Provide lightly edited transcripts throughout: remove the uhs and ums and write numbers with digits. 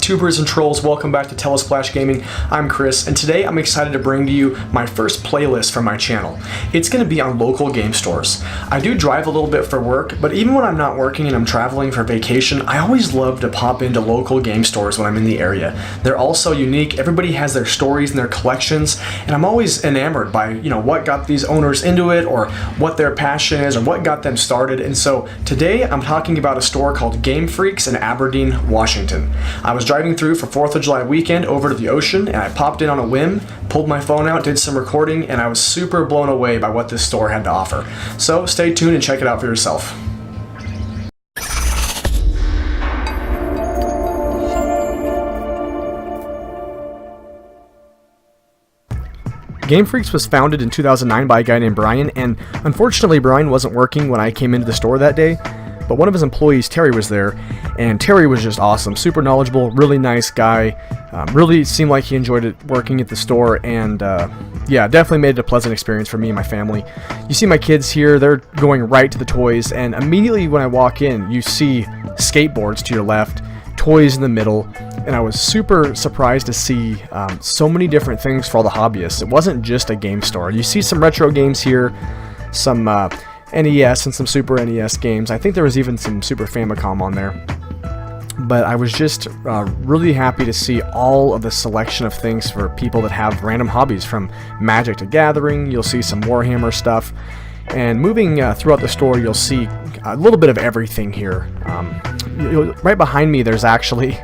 Tubers and trolls, welcome back to Telesplash Gaming. I'm Chris, and today I'm excited to bring to you my first playlist for my channel. It's going to be on local game stores. I do drive a little bit for work, but even when I'm not working and I'm traveling for vacation, I always love to pop into local game stores when I'm in the area. They're all so unique, everybody has their stories and their collections, and I'm always enamored by, what got these owners into it, or what their passion is, or what got them started. And so today I'm talking about a store called Game Freaks in Aberdeen, Washington. I was driving through for 4th of July weekend over to the ocean, and I popped in on a whim, pulled my phone out, did some recording, and I was super blown away by what this store had to offer. So stay tuned and check it out for yourself. Game Freaks was founded in 2009 by a guy named Brian, and unfortunately Brian wasn't working when I came into the store that day. But one of his employees, Terry, was there, and Terry was just awesome, super knowledgeable, really nice guy, really seemed like he enjoyed it working at the store, and yeah, definitely made it a pleasant experience for me and my family. You see my kids here, they're going right to the toys, and immediately when I walk in, you see skateboards to your left, toys in the middle, and I was super surprised to see so many different things for all the hobbyists. It wasn't just a game store. You see some retro games here, some NES and some Super NES games. I think there was even some Super Famicom on there. But I was just really happy to see all of the selection of things for people that have random hobbies, from Magic to Gathering. You'll see some Warhammer stuff. And moving throughout the store, you'll see a little bit of everything here. Right behind me, there's actually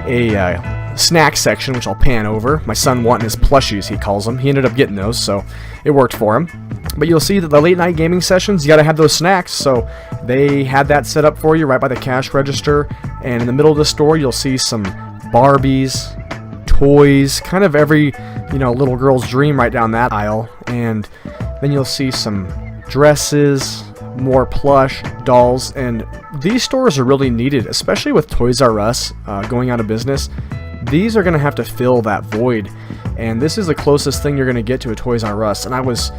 a snack section, which I'll pan over. My son wanting his plushies, he calls them. He ended up getting those, so it worked for him. But you'll see that the late night gaming sessions, you gotta have those snacks, so they had that set up for you right by the cash register. And in the middle of the store, you'll see some Barbies, toys, kind of every little girl's dream right down that aisle. And then you'll see some dresses, more plush, dolls, and these stores are really needed, especially with Toys R Us going out of business. These are going to have to fill that void, and this is the closest thing you're going to get to a Toys R Us. And I was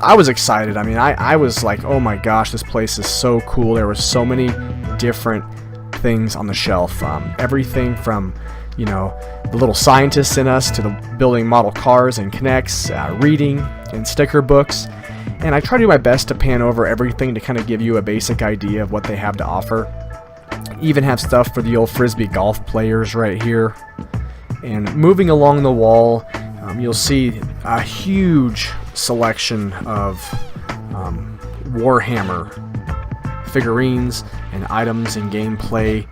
I was excited. I mean, I was like, oh my gosh, this place is so cool. There were so many different things on the shelf, everything from the little scientists in us to the building model cars and Kinects, reading and sticker books. And I try to do my best to pan over everything to kind of give you a basic idea of what they have to offer. Even have stuff for the old Frisbee golf players right here. And moving along the wall, you'll see a huge selection of Warhammer figurines and items and gameplay,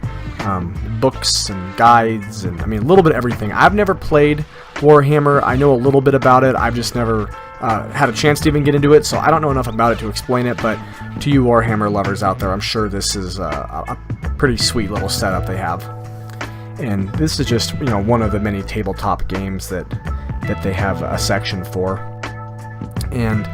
books and guides, and a little bit of everything. I've never played Warhammer. I know a little bit about it. I've just never had a chance to even get into it, so I don't know enough about it to explain it. But to you Warhammer lovers out there, I'm sure this is a pretty sweet little setup they have. And this is just one of the many tabletop games that they have a section for. And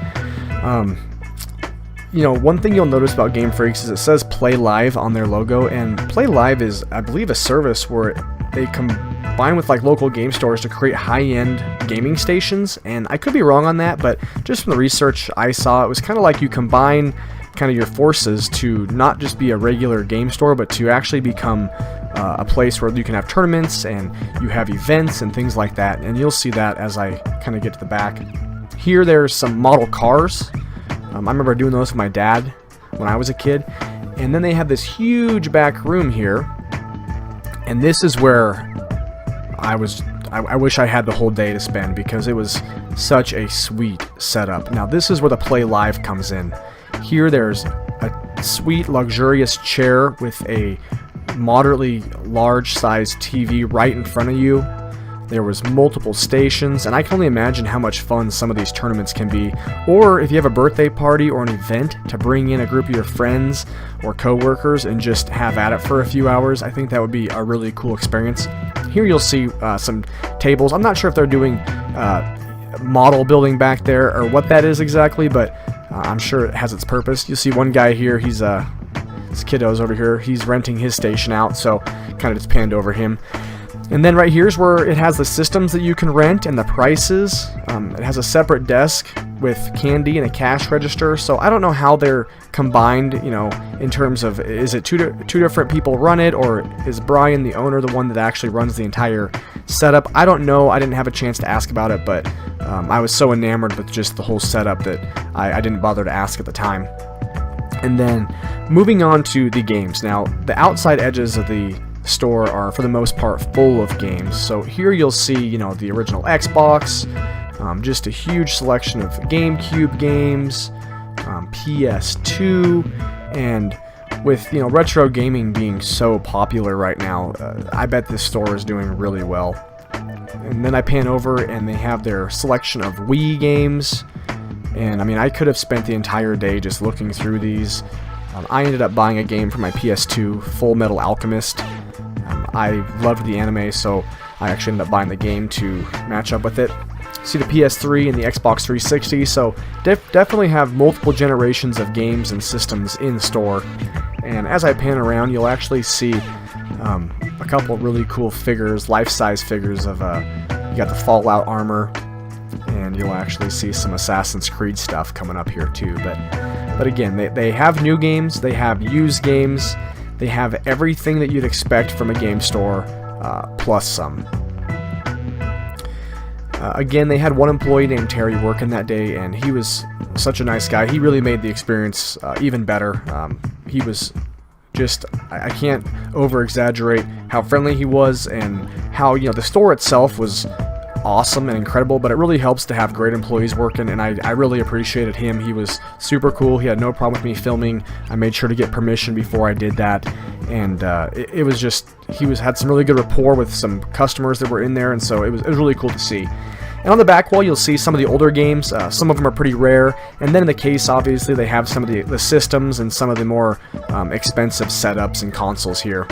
one thing you'll notice about Game Freaks is it says Play Live on their logo, and Play Live is, I believe, a service where they combine with local game stores to create high-end gaming stations. And I could be wrong on that, but just from the research I saw, it was kind of like you combine kind of your forces to not just be a regular game store, but to actually become a place where you can have tournaments and you have events and things like that. And you'll see that as I kind of get to the back. Here there's some model cars. I remember doing those with my dad when I was a kid. And then they have this huge back room here. And this is where I wish I had the whole day to spend, because it was such a sweet setup. Now this is where the Play Live comes in. Here there's a sweet luxurious chair with a moderately large sized TV right in front of you. There was multiple stations, and I can only imagine how much fun some of these tournaments can be. Or if you have a birthday party or an event, to bring in a group of your friends or co-workers and just have at it for a few hours, I think that would be a really cool experience. Here you'll see some tables. I'm not sure if they're doing model building back there or what that is exactly, but I'm sure it has its purpose. You'll see one guy here, he's this kiddo's over here, he's renting his station out, so kind of just panned over him. And then right here's where it has the systems that you can rent and the prices. It has a separate desk with candy and a cash register. So I don't know how they're combined, you know, in terms of, is it two different people run it, or is Brian, the owner, the one that actually runs the entire setup? I don't know. I didn't have a chance to ask about it, but I was so enamored with just the whole setup that I didn't bother to ask at the time. And then moving on to the games. Now, the outside edges of the store are for the most part full of games. So here you'll see, you know, the original Xbox, just a huge selection of GameCube games, PS2, and with, you know, retro gaming being so popular right now, I bet this store is doing really well. And then I pan over and they have their selection of Wii games, and I mean, I could have spent the entire day just looking through these. I ended up buying a game for my PS2, Full Metal Alchemist. I loved the anime, so I actually ended up buying the game to match up with it. See the PS3 and the Xbox 360, so definitely have multiple generations of games and systems in store. And as I pan around, you'll actually see a couple of really cool figures, life-size figures of, you got the Fallout armor, and you'll actually see some Assassin's Creed stuff coming up here too. But again, they have new games, they have used games, they have everything that you'd expect from a game store, plus some. Again, they had one employee named Terry working that day, and he was such a nice guy. He really made the experience even better. He was just, I can't over-exaggerate how friendly he was, and how, you know, the store itself was awesome and incredible, but it really helps to have great employees working, and I really appreciated him. He was super cool. He had no problem with me filming. I made sure to get permission before I did that, and it was just, had some really good rapport with some customers that were in there, and so it was really cool to see. And on the back wall, you'll see some of the older games. Some of them are pretty rare, and then in the case, obviously, they have some of the systems and some of the more expensive setups and consoles here.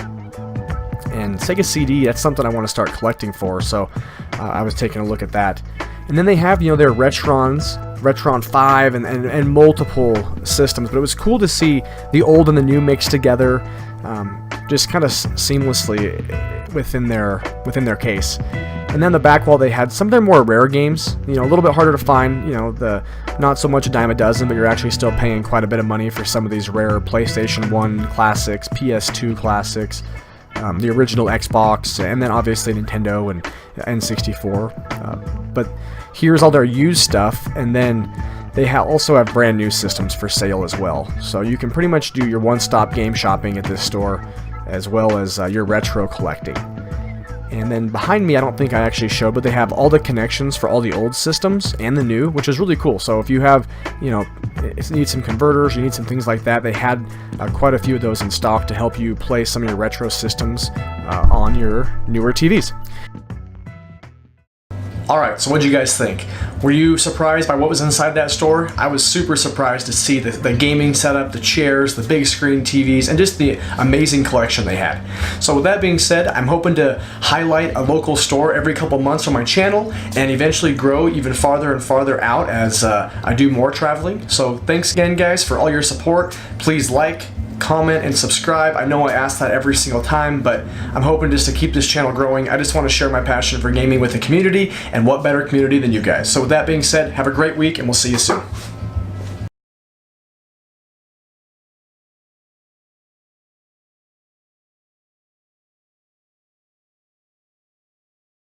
And Sega CD, that's something I want to start collecting for, so I was taking a look at that. And then they have, you know, their Retron 5 and multiple systems, but it was cool to see the old and the new mixed together, just kind of seamlessly within their case. And then the back wall, they had some of their more rare games, you know, a little bit harder to find, you know, not so much a dime a dozen, but you're actually still paying quite a bit of money for some of these rare PlayStation 1 classics, PS2 classics, the original Xbox, and then obviously Nintendo and N64. But here's all their used stuff, and then they also have brand new systems for sale as well. So you can pretty much do your one-stop game shopping at this store, as well as your retro collecting. And then behind me, I don't think I actually showed, but they have all the connections for all the old systems and the new, which is really cool. So if you have, you know, need some converters, you need some things like that, they had quite a few of those in stock to help you play some of your retro systems on your newer TVs. Alright, so what did you guys think? Were you surprised by what was inside that store? I was super surprised to see the gaming setup, the chairs, the big screen TVs, and just the amazing collection they had. So with that being said, I'm hoping to highlight a local store every couple months on my channel and eventually grow even farther and farther out as I do more traveling. So thanks again, guys, for all your support. Please like, comment, and subscribe. I know I ask that every single time, but I'm hoping just to keep this channel growing. I just want to share my passion for gaming with the community, and what better community than you guys. So with that being said, have a great week, and we'll see you soon.